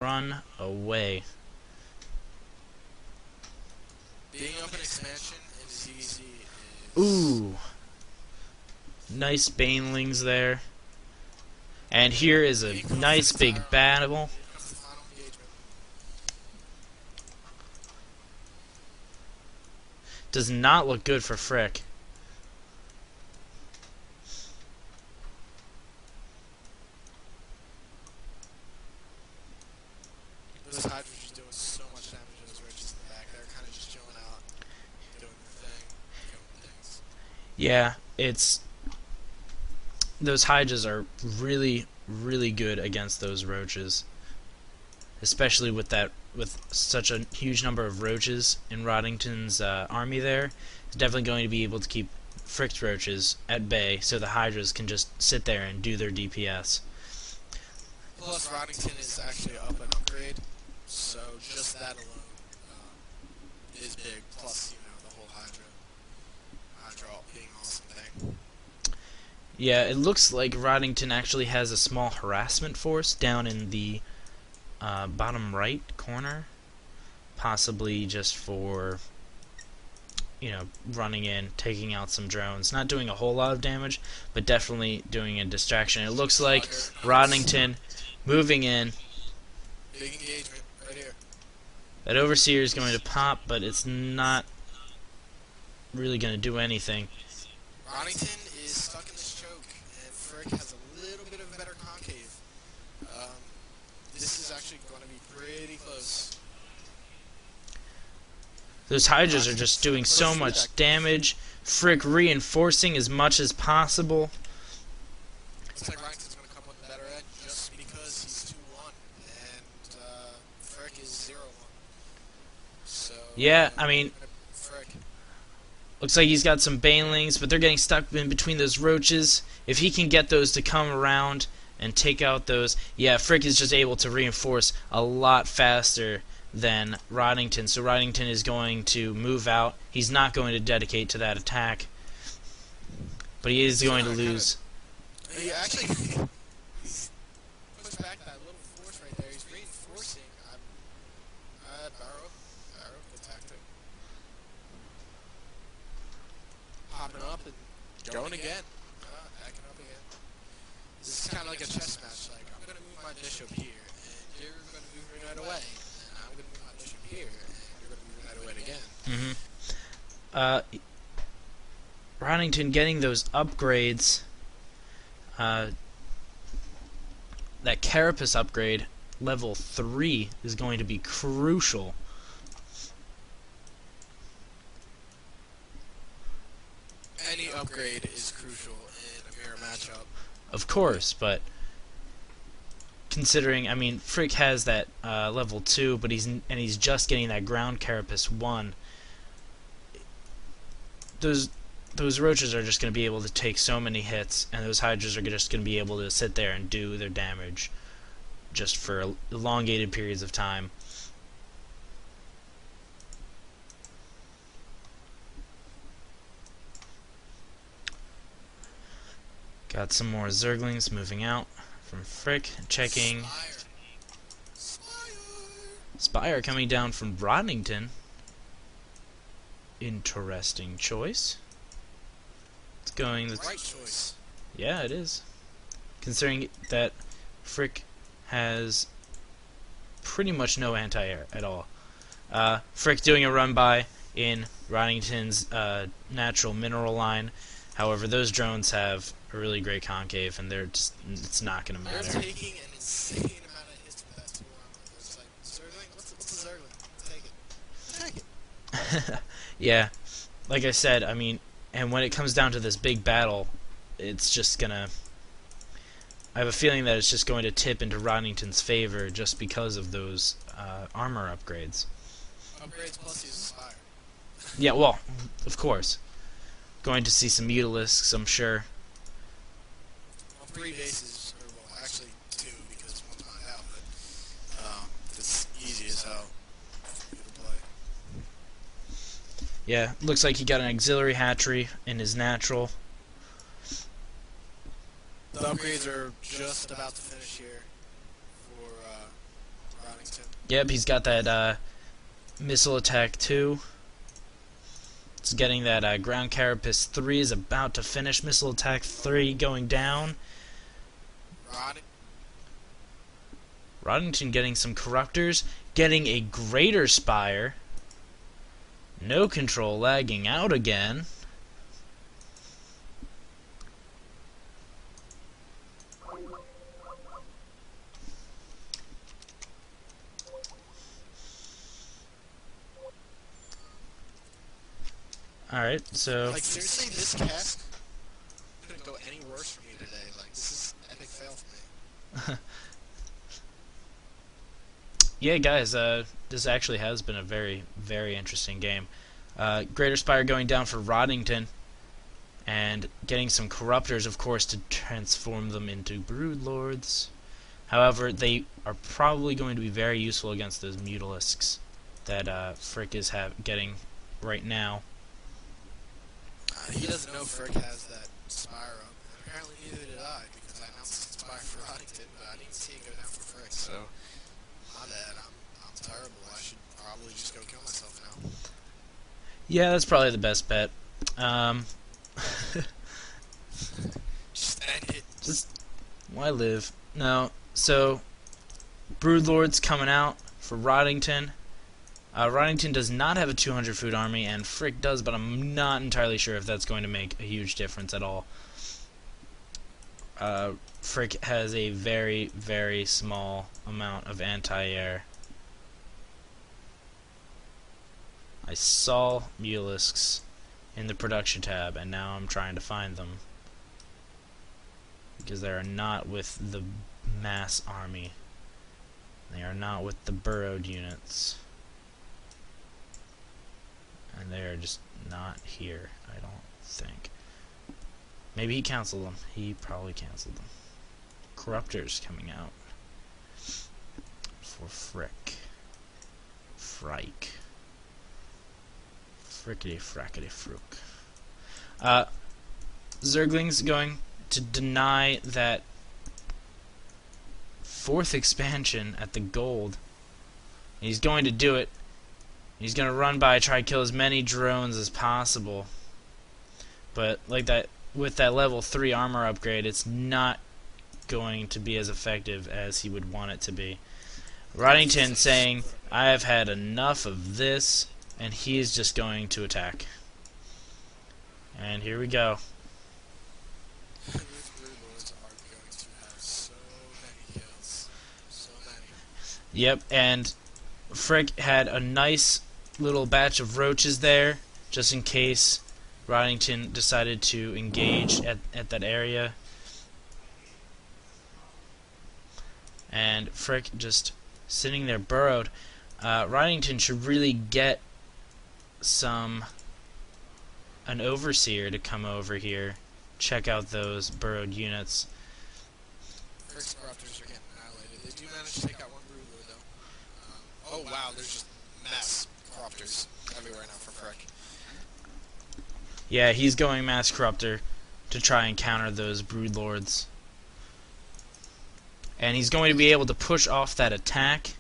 Run away. Being up an expansion in ZZ is... Ooh. Nice banelings there. And here is a nice big battle. Does not look good for Fryk. Those Hydras just doing so much damage to those Riches in the back. They're kind of just chilling out, doing their thing, doing things. Yeah, it's... Those Hydras are really, really good against those Roaches. Especially with such a huge number of Roaches in Rodnington's army there. It's definitely going to be able to keep Fryk's Roaches at bay so the Hydras can just sit there and do their DPS. Plus, Rodnington is actually up an upgrade, so just that alone is big. Plus, you know, the whole Hydra being an awesome thing. Yeah, it looks like Rodnington actually has a small harassment force down in the bottom right corner, possibly just for, you know, running in, taking out some drones, not doing a whole lot of damage, but definitely doing a distraction. It looks like Rodnington moving in. Big engagement right here. That Overseer is going to pop, but it's not really going to do anything. Rodnington is stuck in this choke, and Fryk has a little bit of a better concave. This is actually going to be pretty close. Those Hydras are just doing so much damage. Fryk reinforcing as much as possible. Looks like Rodnington's going to come on the better end just because he's 2-1, and Fryk is 0-1. So, Yeah, I mean, Fryk. looks like he's got some banelings, but they're getting stuck in between those Roaches. If he can get those to come around and take out those... Yeah, Fryk is just able to reinforce a lot faster than Rodnington. So Rodnington is going to move out. He's not going to dedicate to that attack. But he is going to lose. He actually pushed back that little force right there. He's reinforcing. Barrow, good tactic. Hopping up and going again. Backing up again. This is kind of like a chess match. Like, I'm going to move my bishop here, and you're going to move it right away. And I'm going to move my bishop here, and you're going to move it right away again. Rodnington getting those upgrades. That Carapace upgrade, level 3, is going to be crucial. Any upgrade is crucial in a mirror matchup. Of course, but considering, I mean, Fryk has that level 2, but he's just getting that ground Carapace 1. Those Roaches are just going to be able to take so many hits, and those Hydras are just going to be able to sit there and do their damage just for elongated periods of time. Got some more Zerglings moving out from Fryk, checking. Spire coming down from Rodnington. Interesting choice. It's going the right choice. Yeah, it is. Considering that Fryk has pretty much no anti-air at all. Fryk doing a run-by in Rodnington's natural mineral line. However, those drones have a really great concave, and it's not going to matter. They're taking an insane amount of hits with that 2 armor. It's like, Zergling? What's a Zergling? Take it. Take it. Yeah, like I said, I mean, and when it comes down to this big battle, it's just gonna... I have a feeling that it's just going to tip into Rodnington's favor just because of those armor upgrades. Upgrades plus he's a Spire. Yeah, well, of course. Going to see some Mutalisks, I'm sure. Well, 3 bases, or well, actually 2 because one's not out, but it's easy as hell to play. Yeah, looks like he got an auxiliary hatchery in his natural. The upgrades are just about to finish here for Rodnington. Rodnington. Yep, he's got that missile attack 2. It's getting that ground carapace 3 is about to finish. Missile attack 3 going down. Rodnington getting some corruptors, getting a greater spire. No control, lagging out again. Alright, so... Like, seriously, this cast couldn't go any worse for me today. Like, this is an epic fail for me. Yeah, guys, this actually has been a very, very interesting game. Greater Spire going down for Rodnington, and getting some Corruptors, of course, to transform them into Broodlords. However, they are probably going to be very useful against those Mutalisks that Fryk is getting right now. He doesn't know Fryk has that Spire up. Apparently neither did I, because I announced the Spire for Rodnington, but I didn't see it go down for Fryk, so... My bad, I'm terrible. I should probably just go kill myself now. Yeah, that's probably the best bet. Just end it. Just, why live? No, so, Broodlords coming out for Rodnington. Rodnington does not have a 200 food army, and Fryk does, but I'm not entirely sure if that's going to make a huge difference at all. Fryk has a very, very small amount of anti-air. I saw Mutalisks in the production tab, and now I'm trying to find them, because they are not with the mass army. They are not with the burrowed units. And they are just not here, I don't think. Maybe he canceled them. He probably canceled them. Corruptors coming out for Fryk. Frickety frackety frook. Zergling's going to deny that 4th expansion at the gold. He's going to do it. He's going to run by, try to kill as many drones as possible. But like that, with that level 3 armor upgrade, it's not going to be as effective as he would want it to be. Rodnington saying, I have had enough of this, and he is just going to attack. And here we go. Yep, and Fryk had a nice little batch of roaches there, just in case Rodnington decided to engage at that area. And Fryk just sitting there burrowed. Rodnington should really get an overseer to come over here, check out those burrowed units. Fryk's Corruptors are getting annihilated. They do manage to take out one Broodlord, though. Oh wow, there's just mass Corruptors everywhere now for Fryk. Yeah, he's going mass Corruptor to try and counter those Broodlords. And he's going to be able to push off that attack,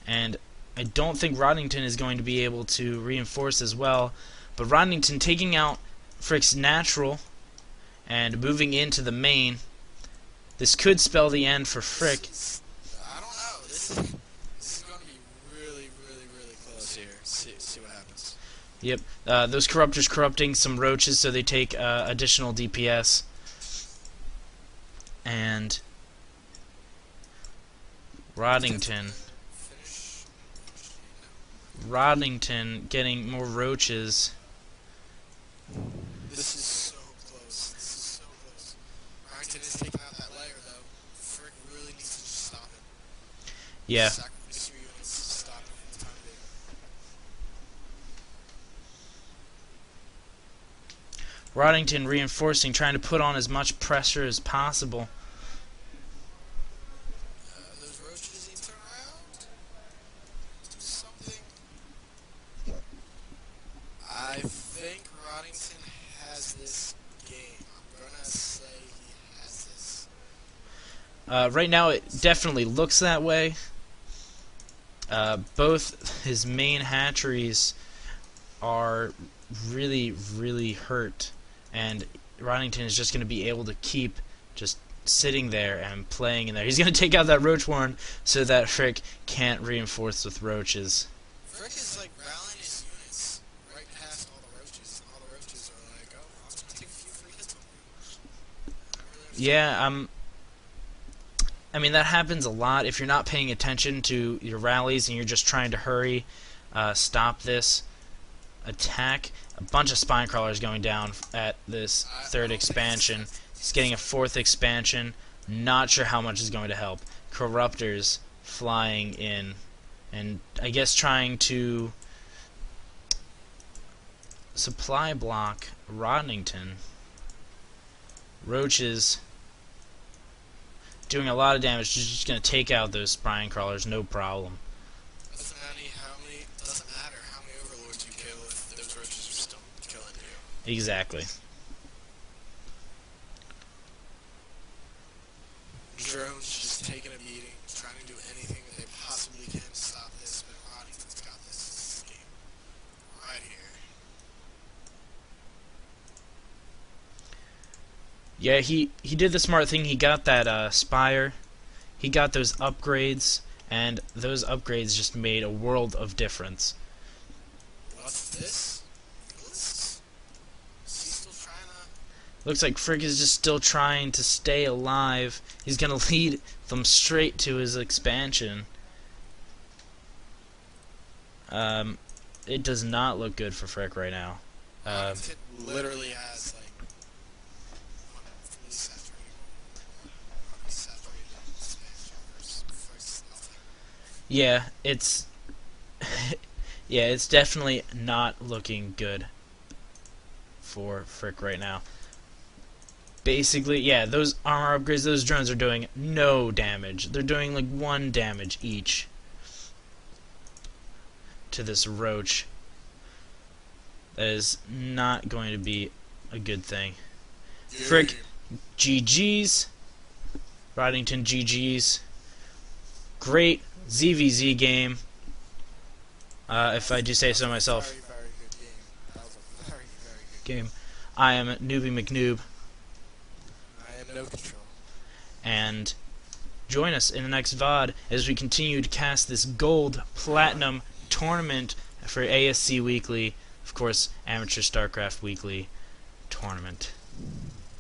and I don't think Rodnington is going to be able to reinforce as well. But Rodnington taking out Fryk's natural and moving into the main. This could spell the end for Fryk. I don't know. This is going to be really, really, really close here. See what happens. Yep. Those Corruptors corrupting some roaches, so they take additional DPS. And Rodnington getting more roaches. This is so close. This is so close. Rodnington is taking out that layer, though. Fryk really needs to just stop it. Yeah. Sacrifice your units to stop it for the time being. Rodnington reinforcing, trying to put on as much pressure as possible. Those roaches need to turn around. Do something. I think Rodnington has this game. I'm gonna say he has this. Right now, it definitely looks that way. Both his main hatcheries are really, really hurt, and Rodnington is just going to be able to keep just sitting there and playing in there. He's going to take out that roach warren so that Fryk can't reinforce with roaches. Fryk is like rallying his units right past all the roaches, and all the roaches are like, oh, I'm just gonna take a few free hits on you. I don't really understand. Yeah, I mean, that happens a lot if you're not paying attention to your rallies and you're just trying to hurry, stop this attack. A bunch of spine crawlers going down at this third expansion. He's getting a fourth expansion. Not sure how much is going to help. Corruptors flying in, and I guess trying to supply block Rodnington. Roaches doing a lot of damage. Just going to take out those spine crawlers, no problem. Doesn't matter how many overlords you kill if those roaches are still killing you. Exactly. Drones just taking a beating, trying to do anything that they possibly can to stop this, but Rodnington's got this game right here. Yeah, he did the smart thing. He got that spire. He got those upgrades, and those upgrades just made a world of difference. What's this? Is he still trying to... Looks like Fryk is just still trying to stay alive. He's going to lead them straight to his expansion. It does not look good for Fryk right now. Rodnington literally has, like, one fully saturated expansion versus Fryk's nothing. Yeah, it's yeah, it's definitely not looking good for Fryk right now. Basically, yeah, those armor upgrades, those drones are doing no damage. They're doing like 1 damage each to this roach. That is not going to be a good thing. Fryk, GG's. Rodnington, GG's. Great ZVZ game, if I do say so myself. Very, very good game. That was a very, very good Game. I am Newbie McNoob, I am no control. and join us in the next VOD as we continue to cast this gold platinum tournament for ASC Weekly, of course, Amateur StarCraft Weekly tournament.